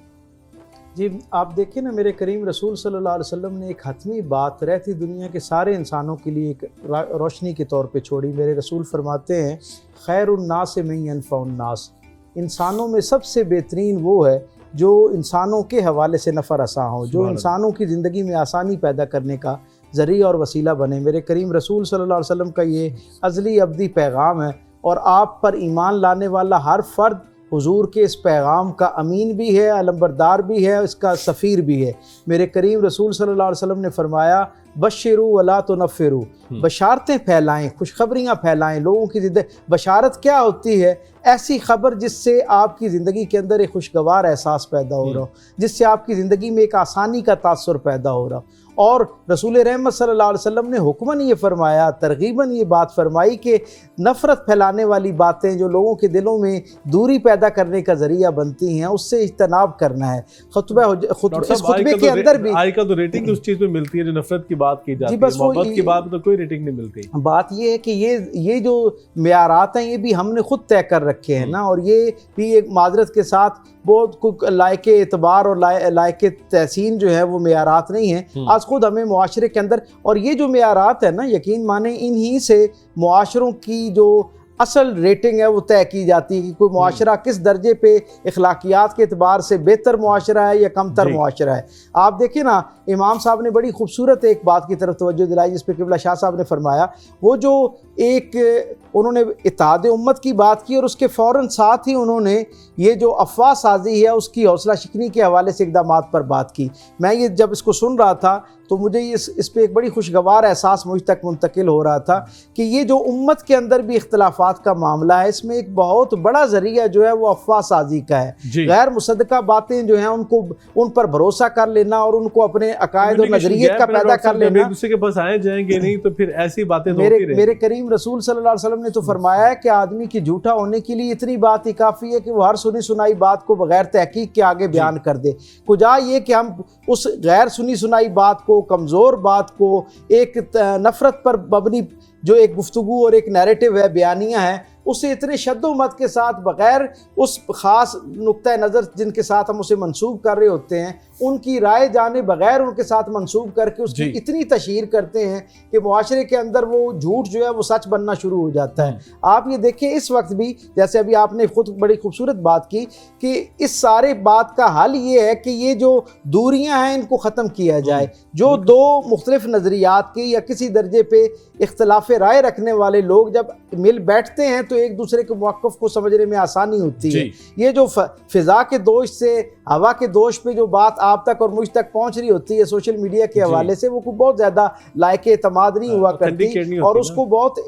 جی آپ دیکھیں نا, میرے کریم رسول صلی اللہ علیہ وسلم نے ایک حتمی بات رہتی دنیا کے سارے انسانوں کے لیے ایک روشنی کے طور پہ چھوڑی. میرے رسول فرماتے ہیں خیر الناس من ینفع الناس, انسانوں میں سب سے بہترین وہ ہے جو انسانوں کے حوالے سے نفع رساں ہو, جو انسانوں کی زندگی میں آسانی پیدا کرنے کا ذریعہ اور وسیلہ بنے. میرے کریم رسول صلی اللہ علیہ وسلم کا یہ ازلی ابدی پیغام ہے, اور آپ پر ایمان لانے والا ہر فرد حضور کے اس پیغام کا امین بھی ہے, علمبردار بھی ہے, اس کا سفیر بھی ہے. میرے کریم رسول صلی اللہ علیہ وسلم نے فرمایا بشروا ولا تنفروا, بشارتیں پھیلائیں, خوشخبریاں پھیلائیں لوگوں کی زندگی. بشارت کیا ہوتی ہے؟ ایسی خبر جس سے آپ کی زندگی کے اندر ایک خوشگوار احساس پیدا ہو رہا ہو, جس سے آپ کی زندگی میں ایک آسانی کا تاثر پیدا ہو رہا ہو. اور رسول رحمت صلی اللہ علیہ وسلم نے حکماً یہ فرمایا, ترغیباً یہ بات فرمائی کہ نفرت پھیلانے والی باتیں جو لوگوں کے دلوں میں دوری پیدا کرنے کا ذریعہ بنتی ہیں اس سے اجتناب کرنا ہے. اس خطبے کے اندر بھی آج کل تو ریٹنگ اس چیز میں ملتی ہے جو نفرت کی بات کی جاتی ہے, محبت کی بات تو کوئی ریٹنگ نہیں ملتی. بات یہ ہے کہ یہ جو معیارات ہیں یہ بھی ہم نے خود طے کر رکھے ہیں نا, اور یہ بھی ایک معذرت کے ساتھ بہت لائق اعتبار اور لائق تحسین جو ہے وہ معیارات نہیں ہیں. آج خود ہمیں معاشرے کے اندر, اور یہ جو معیارات ہیں نا یقین مانیں انہی سے معاشروں کی جو اصل ریٹنگ ہے وہ طے کی جاتی ہے کہ کوئی معاشرہ کس درجے پہ اخلاقیات کے اعتبار سے بہتر معاشرہ ہے یا کم تر معاشرہ ہے. آپ دیکھیں نا, امام صاحب نے بڑی خوبصورت ایک بات کی طرف توجہ دلائی جس پہ قبلہ شاہ صاحب نے فرمایا, وہ جو ایک انہوں نے اتحاد امت کی بات کی اور اس کے فوراً ساتھ ہی انہوں نے یہ جو افواہ سازی ہے اس کی حوصلہ شکنی کے حوالے سے اقدامات پر بات کی. میں یہ جب اس کو سن رہا تھا تو مجھے اس پہ ایک بڑی خوشگوار احساس مجھ تک منتقل ہو رہا تھا کہ یہ جو امت کے اندر بھی اختلافات کا معاملہ ہے, اس میں ایک بہت بڑا ذریعہ جو ہے وہ افواہ سازی کا ہے. غیر مصدقہ باتیں جو ہیں ان پر بھروسہ کر لینا اور ان کو اپنے عقائد اور نظریے کا پیدا کر لینا. ایک دوسرے کے پاس آئے جائیں گے نہیں تو پھر ایسی باتیں ہوتی رہیں گی. میرے کریم رسول صلی اللہ علیہ وسلم نے تو فرمایا ہے کہ آدمی کی جھوٹا ہونے کے لیے اتنی بات ہی کافی ہے کہ وہ ہر سنی سنائی بات کو بغیر تحقیق کے آگے بیان کر دے. کجا یہ کہ ہم اس غیر سنی سنائی بات کو, کمزور بات کو, ایک نفرت پر مبنی جو ایک گفتگو اور ایک نیریٹو ہے, بیانیہ ہے, اسے اتنے شد و مت کے ساتھ بغیر اس خاص نقطہ نظر جن کے ساتھ ہم اسے منسوب کر رہے ہوتے ہیں ان کی رائے جانے بغیر ان کے ساتھ منسوب کر کے اس کی اتنی تشہیر کرتے ہیں کہ معاشرے کے اندر وہ جھوٹ جو ہے وہ سچ بننا شروع ہو جاتا ہے. آپ یہ دیکھیں اس وقت بھی جیسے ابھی آپ نے خود بڑی خوبصورت بات کی کہ اس سارے بات کا حل یہ ہے کہ یہ جو دوریاں ہیں ان کو ختم کیا جائے. جو دو مختلف نظریات کے یا کسی درجے پہ اختلاف رائے رکھنے والے لوگ جب مل بیٹھتے ہیں تو ایک دوسرے کے موقف کو سمجھنے میں آسانی ہوتی ہے. یہ جو فضا کے دوش سے ہوا کے دوش پہ جو بات آپ تک اور مجھ تک پہنچ رہی ہوتی ہے سوشل میڈیا کے حوالے سے, وہ بہت زیادہ لائق اعتماد نہیں ہوا کرتی, اور اس کو بہت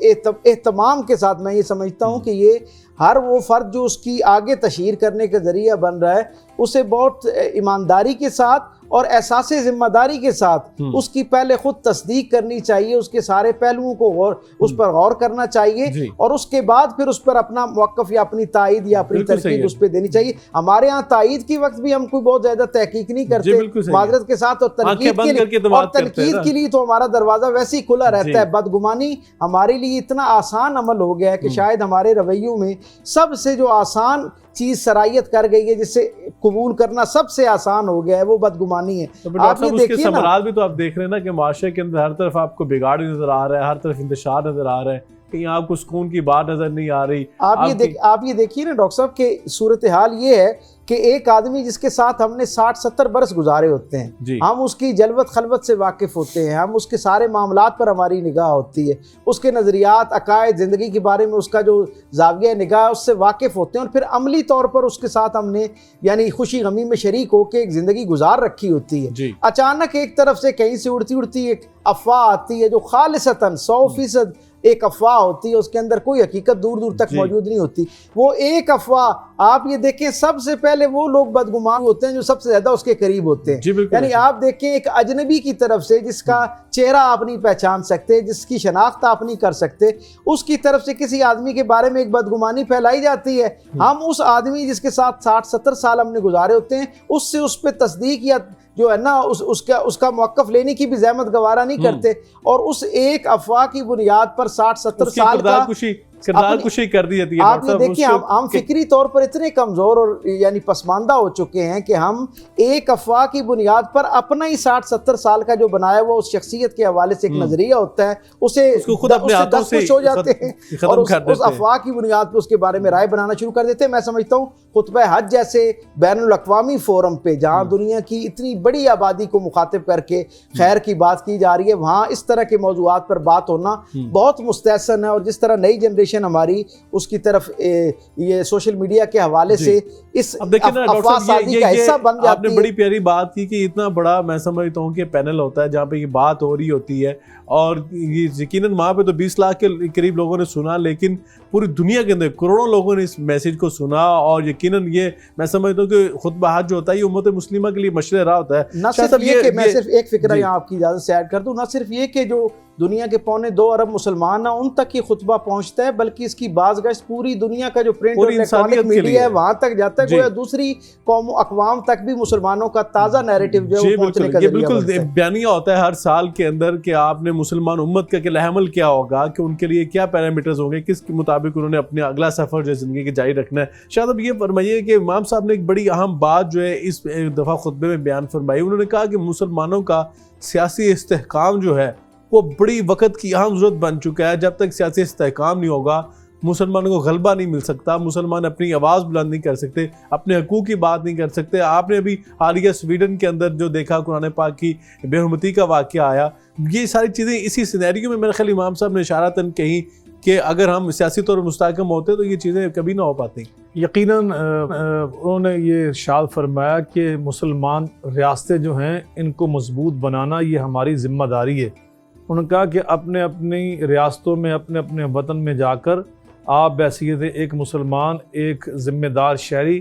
اہتمام کے ساتھ میں یہ سمجھتا ہوں کہ یہ ہر وہ فرد جو اس کی آگے تشہیر کرنے کا ذریعہ بن رہا ہے اسے بہت ایمانداری کے ساتھ اور احساس ذمہ داری کے ساتھ اس کی پہلے خود تصدیق کرنی چاہیے, اس کے سارے پہلوؤں کو اس پر غور کرنا چاہیے, اور اس کے بعد پھر اس پر اپنا موقف یا اپنی تائید یا اپنی ترکیب اس پہ دینی چاہیے. ہمارے ہاں تائید کی وقت بھی ہم کوئی بہت زیادہ تحقیق نہیں کرتے معذرت کے ساتھ, اور تنقید کے لیے تو ہمارا دروازہ ویسے ہی کھلا رہتا ہے. بدگمانی ہمارے لیے اتنا آسان عمل ہو گیا ہے کہ شاید ہمارے رویوں میں سب سے جو آسان چیز سرائیت کر گئی ہے جس سے قبول کرنا سب سے آسان ہو گیا ہے وہ بدگمانی ہے. آپ یہ دیکھیے نا, بھی تو آپ دیکھ رہے ہیں نا کہ معاشرے کے اندر ہر طرف آپ کو بگاڑ نظر آ رہا ہے, ہر طرف انتشار نظر آ رہا ہے. کہیں آپ کو سکون کی بات نظر نہیں آ رہی. آپ یہ دیکھیے نا ڈاکٹر صاحب کہ صورتحال یہ ہے کہ ایک آدمی جس کے ساتھ ہم نے 60-70 برس گزارے ہوتے ہیں, جی. ہم اس کی جلوت خلوت سے واقف ہوتے ہیں, ہم اس کے سارے معاملات پر ہماری نگاہ ہوتی ہے, اس کے نظریات, عقائد, زندگی کے بارے میں اس کا جو زاویہ نگاہ ہے اس سے واقف ہوتے ہیں, اور پھر عملی طور پر اس کے ساتھ ہم نے یعنی خوشی غمی میں شریک ہو کے ایک زندگی گزار رکھی ہوتی ہے. جی. اچانک ایک طرف سے کہیں سے اڑتی ایک افواہ آتی ہے جو خالصتاً 100% ایک افواہ ہوتی ہے, اس کے اندر کوئی حقیقت دور دور تک موجود نہیں ہوتی. وہ ایک افواہ آپ یہ دیکھیں سب سے پہلے وہ لوگ بدگمان ہوتے ہیں جو سب سے زیادہ اس کے قریب ہوتے ہیں. یعنی آپ دیکھیں ایک اجنبی کی طرف سے جس کا چہرہ آپ نہیں پہچان سکتے, جس کی شناخت آپ نہیں کر سکتے, اس کی طرف سے کسی آدمی کے بارے میں ایک بدگمانی پھیلائی جاتی ہے. ہم اس آدمی جس کے ساتھ 60-70 سال ہم نے گزارے ہوتے ہیں اس سے اس پہ تصدیق یا جو ہے نا اس کا موقف لینے کی بھی زحمت گوارا نہیں کرتے, اور اس ایک افواہ کی بنیاد پر 60-70 سال کا کردار کشی کر دی جاتی ہے. آپ یہ دیکھیں ہم فکری طور پر اتنے کمزور اور یعنی پسماندہ ہو چکے ہیں کہ ہم ایک افواہ کی بنیاد پر اپنا ہی 60-70 سال کا جو بنایا ہوا اس شخصیت کے حوالے سے ایک نظریہ ہوتا ہے اسے خود اپنے ہاتھوں سے ہو جاتے ہیں اور اس افواہ کی بنیاد پر اس کے بارے میں رائے بنانا شروع کر دیتے ہیں. میں سمجھتا ہوں خطبہ حج جیسے بین الاقوامی فورم پہ جہاں دنیا کی اتنی بڑی آبادی کو مخاطب کر کے خیر کی بات کی جا رہی ہے, وہاں اس طرح کے موضوعات پر بات ہونا بہت مستحسن ہے. اور جس طرح نئی جنریشن ہماری اس کی طرف یہ سوشل میڈیا کے حوالے سے اس افواہ سازی کا حصہ بن جاتی ہے. آپ نے بڑی پیاری بات کی کہ اتنا بڑا میں سمجھتا ہوں کہ پینل ہوتا ہے جہاں پہ یہ بات ہو رہی ہوتی ہے, اور یقیناً وہاں پہ تو 20 لاکھ کے قریب لوگوں نے سنا, لیکن پوری دنیا کے اندر کروڑوں لوگوں نے اس میسیج کو سنا. اور یقیناً یہ میں سمجھتا ہوں کہ خطبہ حج جو ہوتا ہے یہ امت مسلمہ کے لیے مشرع راہ ہوتا ہے. نہ صرف یہ کہ میں صرف ایک فکرہ یہاں آپ کی اجازت سے ایڈ کر دوں, نہ صرف یہ کہ جو دنیا کے 2.25 ارب مسلمان ہیں ان تک یہ خطبہ پہنچتا ہے, بلکہ اس کی باز گشت پوری دنیا کا جو پرنٹ اور الیکٹرانک میڈیا ہے وہاں تک جاتا ہے, گویا دوسری قوم و اقوام تک بھی مسلمانوں کا تازہ نیریٹو جو ہے وہ پہنچنے کا ذریعہ بنتا ہے. بالکل بیانیہ ہوتا ہے ہر سال کے اندر کہ آپ نے مسلمان امت کا کہ عمل کیا ہوگا, کہ ان کے لیے کیا پیرامیٹرز ہوں گے, کس کے مطابق انہوں نے اپنے اگلا سفر جو زندگی کے جاری رکھنا ہے. شاید اب یہ فرمائیے کہ امام صاحب نے ایک بڑی اہم بات جو ہے اس دفعہ خطبے میں بیان فرمائی. انہوں نے کہا کہ مسلمانوں کا سیاسی استحکام جو ہے وہ بڑی وقت کی اہم ضرورت بن چکا ہے. جب تک سیاسی استحکام نہیں ہوگا مسلمانوں کو غلبہ نہیں مل سکتا, مسلمان اپنی آواز بلند نہیں کر سکتے, اپنے حقوق کی بات نہیں کر سکتے. آپ نے ابھی حالیہ سویڈن کے اندر جو دیکھا قرآن پاک کی بے حرمتی کا واقعہ آیا, یہ ساری چیزیں اسی سینیریو میں میرے خیال امام صاحب نے اشارتاً کہیں کہ اگر ہم سیاسی طور پر مستحکم ہوتے تو یہ چیزیں کبھی نہ ہو پاتی. یقیناً انہوں نے یہ ارشاد فرمایا کہ مسلمان ریاستیں جو ہیں ان کو مضبوط بنانا یہ ہماری ذمہ داری ہے. انہوں نے کہا کہ اپنے اپنی ریاستوں میں اپنے اپنے وطن میں جا کر آپ بحیثیت ایک مسلمان, ایک ذمہ دار شہری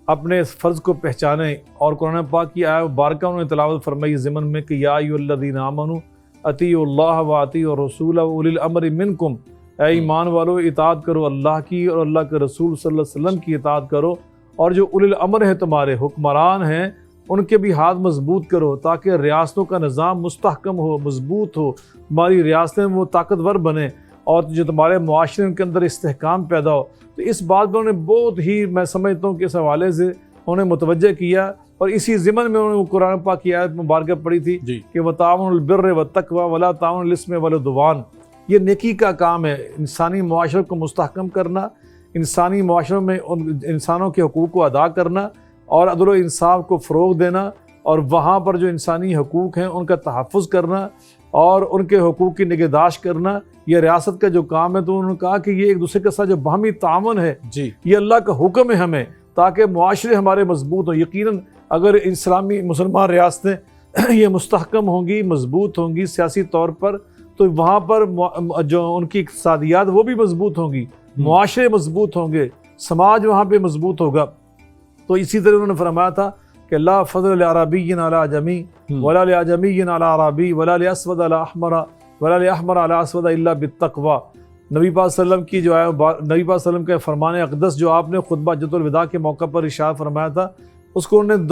اپنے اس فرض کو پہچانیں. اور قرآن پاک کی آیت مبارکہ انہوں نے تلاوت فرمائی ضمن میں کہ یا ایھا الذین آمنوا اطیعوا اللہ واطیعوا الرسول واولی الامر منکم, اے ایمان والو اطاعت کرو اللہ کی اور اللہ کے رسول صلی اللہ علیہ وسلم کی اطاعت کرو, اور جو اولی الامر ہیں تمہارے حکمران ہیں ان کے بھی ہاتھ مضبوط کرو تاکہ ریاستوں کا نظام مستحکم ہو, مضبوط ہو, تمہاری ریاستیں وہ طاقتور بنیں اور جو تمہارے معاشرے کے اندر استحکام پیدا ہو. تو اس بات پر انہوں نے بہت ہی میں سمجھتا ہوں کہ اس حوالے سے انہیں متوجہ کیا, اور اسی ضمن میں انہوں نے قرآن پاک کی آیت مبارکہ پڑھی تھی کہ وَتَعَاوَنُوا الْبِرِّ وَالتَّقْوَىٰ وَلَا تَعَاوَنُوا الْإِثْمِ وَالْعُدْوَانِ. یہ نیکی کا کام ہے, انسانی معاشرے کو مستحکم کرنا, انسانی معاشروں میں انسانوں کے حقوق کو ادا کرنا اور عدل و انصاف کو فروغ دینا, اور وہاں پر جو انسانی حقوق ہیں ان کا تحفظ کرنا اور ان کے حقوق کی نگہداشت کرنا, یہ ریاست کا جو کام ہے. تو انہوں نے کہا کہ یہ ایک دوسرے کے ساتھ جو باہمی تعاون ہے یہ اللہ کا حکم ہے ہمیں, تاکہ معاشرے ہمارے مضبوط ہوں. یقیناً اگر اسلامی مسلمان ریاستیں یہ مستحکم ہوں گی, مضبوط ہوں گی سیاسی طور پر, تو وہاں پر جو ان کی اقتصادیات وہ بھی مضبوط ہوں گی, معاشرے مضبوط ہوں گے, سماج وہاں پہ مضبوط ہوگا. تو اسی طرح انہوں نے فرمایا تھا کہ لا فضل لعربی علی عجمی ولا لعجمی علی عربی ولا لاسود علی احمر ولا لاحمر علی اسود الا بالتقوی. نبی پاک صلی اللہ علیہ وسلم کی جو ہے نبی پاک صلی اللہ علیہ وسلم کے فرمان اقدس جو آپ نے خطبہ حجۃ الوداع کے موقع پر ارشاد فرمایا تھا, اس کو انہوں نے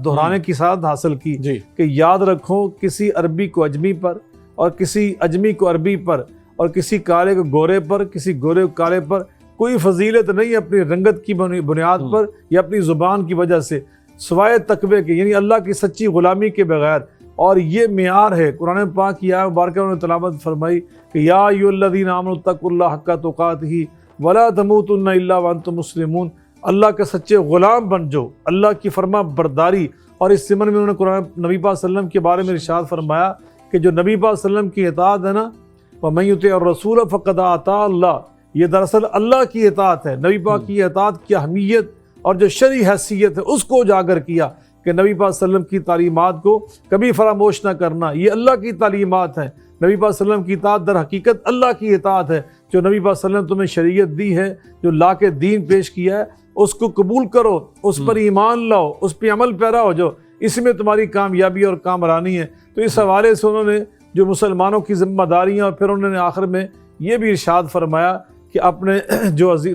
دہرانے کی سعادت حاصل کی کہ یاد رکھو کسی عربی کو اجمی پر اور کسی اجمی کو عربی پر اور کسی کالے کو گورے پر, کسی گورے کو کالے پر کوئی فضیلت نہیں اپنی رنگت کی بنیاد پر یا اپنی زبان کی وجہ سے, سوائے تقوی کے, یعنی اللہ کی سچی غلامی کے بغیر. اور یہ معیار ہے۔ قرآن پاک کی آیت مبارکہ انہوں نے تلاوت فرمائی کہ یا ایھا الذین آمنوا اتقوا اللہ حق تقاتہ ولا تموتن الا وانتم مسلمون، اللہ کے سچے غلام بن جو، اللہ کی فرما برداری۔ اور اس ضمن میں انہوں نے قرآن نبی پاک صلی اللہ علیہ وسلم کے بارے میں ارشاد فرمایا کہ جو نبی پاک صلی اللہ علیہ وسلم کی اطاعت ہے نا، وَمَن يُطِعِ الرَّسُولَ فَقَدْ أَطَاعَ اللَّهَ، یہ دراصل اللہ کی اطاعت ہے۔ نبی پاک کی اطاعت کی اہمیت اور جو شرعی حیثیت ہے اس کو اجاگر کیا کہ نبی پاک صلی اللہ علیہ وسلم کی تعلیمات کو کبھی فراموش نہ کرنا، یہ اللہ کی تعلیمات ہیں۔ نبی پاک صلی اللہ علیہ وسلم کی اطاعت در حقیقت اللہ کی اطاعت ہے۔ جو نبی پاک صلی اللہ علیہ وسلم تمہیں شریعت دی ہے، جو لا کے دین پیش کیا ہے، اس کو قبول کرو، اس پر ایمان لاؤ، اس پہ عمل پیرا ہو، جو اس میں تمہاری کامیابی اور کامرانی ہے۔ تو اس حوالے سے انہوں نے جو مسلمانوں کی ذمہ داریاں، اور پھر انہوں نے آخر میں یہ بھی ارشاد فرمایا کہ اپنے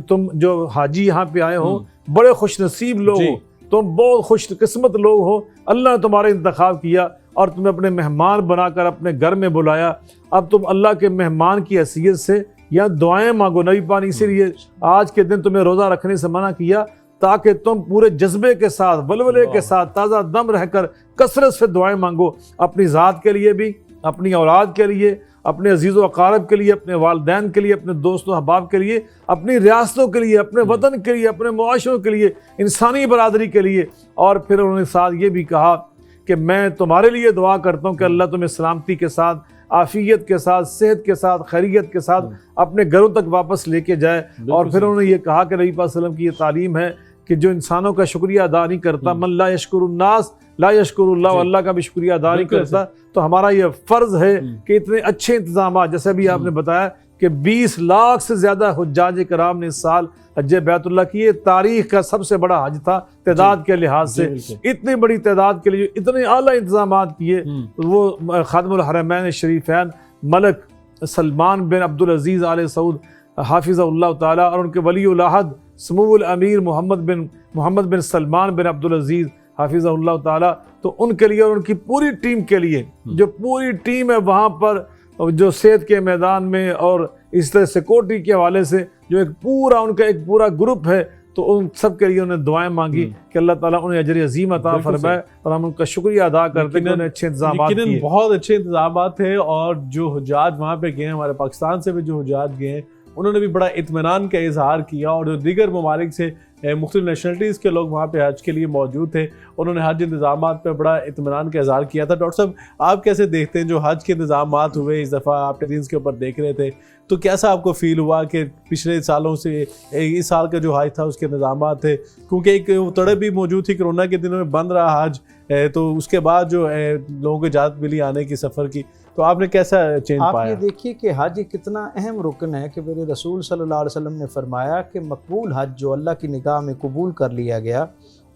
تم جو حاجی یہاں پہ آئے ہو بڑے خوش نصیب لوگ ہو، تم بہت خوش قسمت لوگ ہو، اللہ نے تمہارا انتخاب کیا اور تمہیں اپنے مہمان بنا کر اپنے گھر میں بلایا۔ اب تم اللہ کے مہمان کی حیثیت سے یا دعائیں مانگو۔ نبی پاک نے اسی لیے آج کے دن تمہیں روزہ رکھنے سے منع کیا تاکہ تم پورے جذبے کے ساتھ، ولولے کے ساتھ تازہ دم رہ کر کثرت سے دعائیں مانگو، اپنی ذات کے لیے بھی، اپنی اولاد کے لیے، اپنے عزیز و اقارب کے لیے، اپنے والدین کے لیے، اپنے دوست و احباب کے لیے، اپنی ریاستوں کے لیے، اپنے وطن کے لیے، اپنے معاشروں کے لیے، انسانی برادری کے لیے۔ اور پھر انہوں نے ساتھ یہ بھی کہا کہ میں تمہارے لیے دعا کرتا ہوں کہ اللہ تمہیں سلامتی کے ساتھ، عافیت کے ساتھ، صحت کے ساتھ، خیریت کے ساتھ اپنے گھروں تک واپس لے کے جائے۔ اور پھر انہوں نے یہ کہا کہ نبی پاک صلی اللہ علیہ وسلم کی یہ تعلیم ہے کہ جو انسانوں کا شکریہ ادا نہیں کرتا، من لا یشکر الناس لا یشکر اللہ، اللہ کا بھی شکریہ ادا نہیں کرتا۔ تو ہمارا یہ فرض ہے کہ اتنے اچھے انتظامات، جیسے بھی آپ نے بتایا کہ 20 لاکھ سے زیادہ حجاج کرام نے اس سال حج بیت اللہ کی، یہ تاریخ کا سب سے بڑا حج تھا تعداد کے لحاظ سے۔ اتنی بڑی تعداد کے لیے اتنے اعلیٰ انتظامات کیے، وہ خادم الحرمین شریفین ملک سلمان بن عبدالعزیز آل سعود حافظ اللہ تعالیٰ، اور ان کے ولی العہد سمو الامیر محمد بن سلمان بن عبدالعزیز حافظ اللہ تعالیٰ، تو ان کے لیے اور ان کی پوری ٹیم کے لیے، جو پوری ٹیم ہے وہاں پر، جو صحت کے میدان میں اور اس طرح سیکورٹی کے حوالے سے جو ان کا ایک پورا گروپ ہے، تو ان سب کے لیے انہوں نے دعائیں مانگی کہ اللہ تعالیٰ انہیں اجر عظیم عطا فرمائے، اور ہم ان کا شکریہ ادا کرتے ہیں کہ انہیں اچھے انتظامات کیے۔ بہت اچھے انتظامات ہیں، اور جو حجاج وہاں پہ گئے ہیں، ہمارے پاکستان سے بھی جو حجاج گئے ہیں، انہوں نے بھی بڑا اطمینان کا اظہار کیا، اور جو دیگر ممالک سے مختلف نیشنلٹیز کے لوگ وہاں پہ حج کے لیے موجود تھے، انہوں نے حج انتظامات پہ بڑا اطمینان کا اظہار کیا تھا۔ ڈاکٹر صاحب، آپ کیسے دیکھتے ہیں جو حج کے انتظامات ہوئے اس دفعہ، آپ ٹیلیویژن کے اوپر دیکھ رہے تھے، تو کیسا آپ کو فیل ہوا کہ پچھلے سالوں سے اس سال کا جو حج تھا اس کے انتظامات تھے؟ کیونکہ ایک تڑپ بھی موجود تھی، کرونا کے دنوں میں بند رہا حج، تو اس کے بعد جو لوگوں کو اجازت ملی آنے کی سفر کی، تو آپ نے کیسا چینج پایا؟ آپ یہ دیکھیے کہ حج کتنا اہم رکن ہے کہ میرے رسول صلی اللہ علیہ وسلم نے فرمایا کہ مقبول حج جو اللہ کی نگاہ میں قبول کر لیا گیا،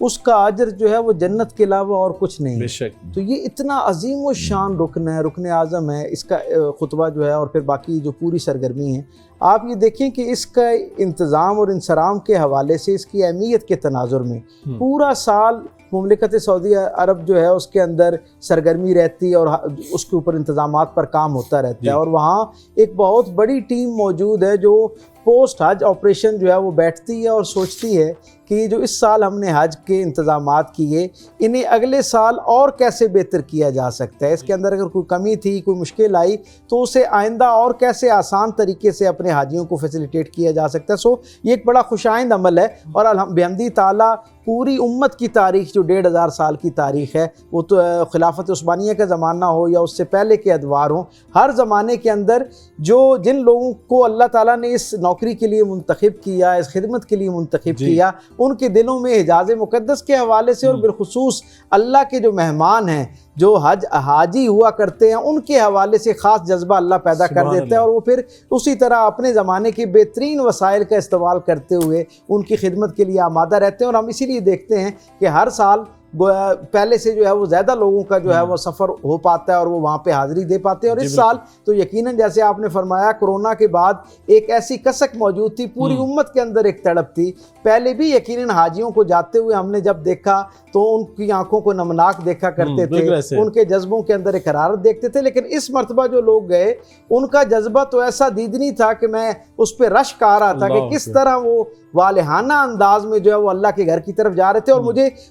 اس کا اجر جو ہے وہ جنت کے علاوہ اور کچھ نہیں۔ بے شک۔ تو یہ اتنا عظیم و شان رکن ہے، رکن اعظم ہے، اس کا خطبہ جو ہے اور پھر باقی جو پوری سرگرمی ہے، آپ یہ دیکھیں کہ اس کا انتظام اور انصرام کے حوالے سے، اس کی اہمیت کے تناظر میں پورا سال مملکت سعودی عرب جو ہے اس کے اندر سرگرمی رہتی ہے اور اس کے اوپر انتظامات پر کام ہوتا رہتا ہے، اور وہاں ایک بہت بڑی ٹیم موجود ہے جو پوسٹ حج آپریشن جو ہے وہ بیٹھتی ہے اور سوچتی ہے کہ جو اس سال ہم نے حج کے انتظامات کیے، انہیں اگلے سال اور کیسے بہتر کیا جا سکتا ہے، اس کے اندر اگر کوئی کمی تھی، کوئی مشکل آئی، تو اسے آئندہ اور کیسے آسان طریقے سے اپنے حاجیوں کو فیسیلیٹیٹ کیا جا سکتا ہے۔ یہ ایک بڑا خوشائند عمل ہے، اور بحمدی تعالیٰ پوری امت کی تاریخ جو 1500 سال کی تاریخ ہے، وہ تو خلافت عثمانیہ کا زمانہ ہو یا اس سے پہلے کے ادوار ہوں، ہر زمانے کے اندر جن لوگوں کو اللہ تعالیٰ نے اس نوکری کے لیے منتخب کیا، اس خدمت کے لیے منتخب کیا، ان کے دلوں میں حجاز مقدس کے حوالے سے اور بالخصوص اللہ کے جو مہمان ہیں، جو حاجی ہوا کرتے ہیں، ان کے حوالے سے خاص جذبہ اللہ پیدا کر دیتا ہے، اور وہ پھر اسی طرح اپنے زمانے کے بہترین وسائل کا استعمال کرتے ہوئے ان کی خدمت کے لیے آمادہ رہتے ہیں۔ اور ہم اسی لیے دیکھتے ہیں کہ ہر سال پہلے سے جو ہے وہ زیادہ لوگوں کا جو ہے وہ سفر ہو پاتا ہے اور وہ وہاں پہ حاضری دے پاتے ہیں۔ اور اس سال تو یقیناً جیسے آپ نے فرمایا، کرونا کے بعد ایک ایسی کسک موجود تھی، پوری امت کے اندر ایک تڑپ تھی۔ پہلے بھی یقیناً حاجیوں کو جاتے ہوئے ہم نے جب دیکھا تو ان کی آنکھوں کو نمناک دیکھا کرتے تھے، ان کے جذبوں کے اندر ایک حرارت دیکھتے تھے، لیکن اس مرتبہ جو لوگ گئے ان کا جذبہ تو ایسا دیدنی تھا کہ میں اس پہ رشک آ رہا تھا کہ کس طرح وہ والہانہ انداز میں جو ہے وہ اللہ کے گھر کی طرف جا رہے تھے، اور مجھے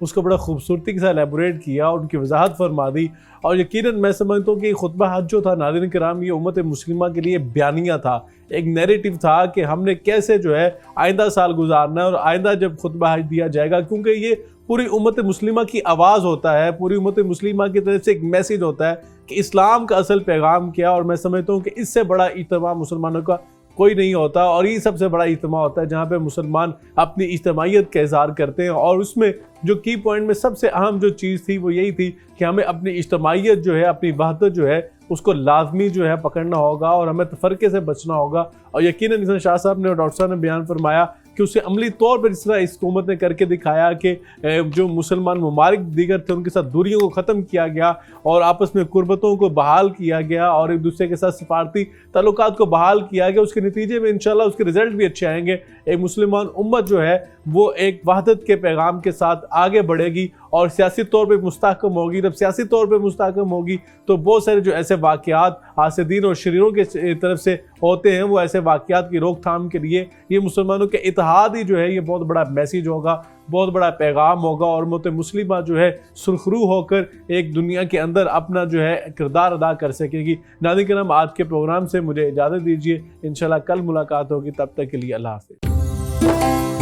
اس کو بڑا خوبصورتی کے ساتھ ایلیبوریٹ کیا اور ان کی وضاحت فرما دی. اور یقیناً میں سمجھتا ہوں کہ خطبہ حج جو تھا ناظرین کرام یہ امت مسلمہ کے لیے بیانیہ تھا, ایک نیریٹو تھا کہ ہم نے کیسے جو ہے آئندہ سال گزارنا ہے, اور آئندہ جب خطبہ حج دیا جائے گا, کیونکہ یہ پوری امت مسلمہ کی آواز ہوتا ہے, پوری امت مسلمہ کی طرف سے ایک میسیج ہوتا ہے کہ اسلام کا اصل پیغام کیا. اور میں سمجھتا ہوں کہ اس سے بڑا اجتماع مسلمانوں کا کوئی نہیں ہوتا, اور یہ سب سے بڑا اجتماع ہوتا ہے جہاں پہ مسلمان اپنی اجتماعیت کا اظہار کرتے ہیں. اور اس میں جو کی پوائنٹ میں سب سے اہم جو چیز تھی وہ یہی تھی کہ ہمیں اپنی اجتماعیت جو ہے, اپنی وحدت جو ہے اس کو لازمی جو ہے پکڑنا ہوگا, اور ہمیں تفرقے سے بچنا ہوگا. اور یقیناً جس شاہ صاحب نے اور ڈاکٹر صاحب نے بیان فرمایا کہ اسے عملی طور پر اس طرح اس حکومت نے کر کے دکھایا کہ جو مسلمان ممالک دیگر تھے ان کے ساتھ دوریوں کو ختم کیا گیا, اور آپس میں قربتوں کو بحال کیا گیا, اور ایک دوسرے کے ساتھ سفارتی تعلقات کو بحال کیا گیا. اس کے نتیجے میں انشاءاللہ اس کے رزلٹ بھی اچھے آئیں گے. ایک مسلمان امت جو ہے وہ ایک وحدت کے پیغام کے ساتھ آگے بڑھے گی اور سیاسی طور پہ مستحکم ہوگی. جب سیاسی طور پہ مستحکم ہوگی تو بہت سارے جو ایسے واقعات حاسدین اور شریروں کے طرف سے ہوتے ہیں, وہ ایسے واقعات کی روک تھام کے لیے یہ مسلمانوں کے اتحاد ہی جو ہے یہ بہت بڑا میسیج ہوگا, بہت بڑا پیغام ہوگا, اور امت مسلمہ جو ہے سرخرو ہو کر ایک دنیا کے اندر اپنا جو ہے کردار ادا کر سکے گی. ناظرین کرام آج کے پروگرام سے مجھے اجازت دیجیے, انشاءاللہ کل ملاقات ہوگی, تب تک کے لیے اللہ حافظ.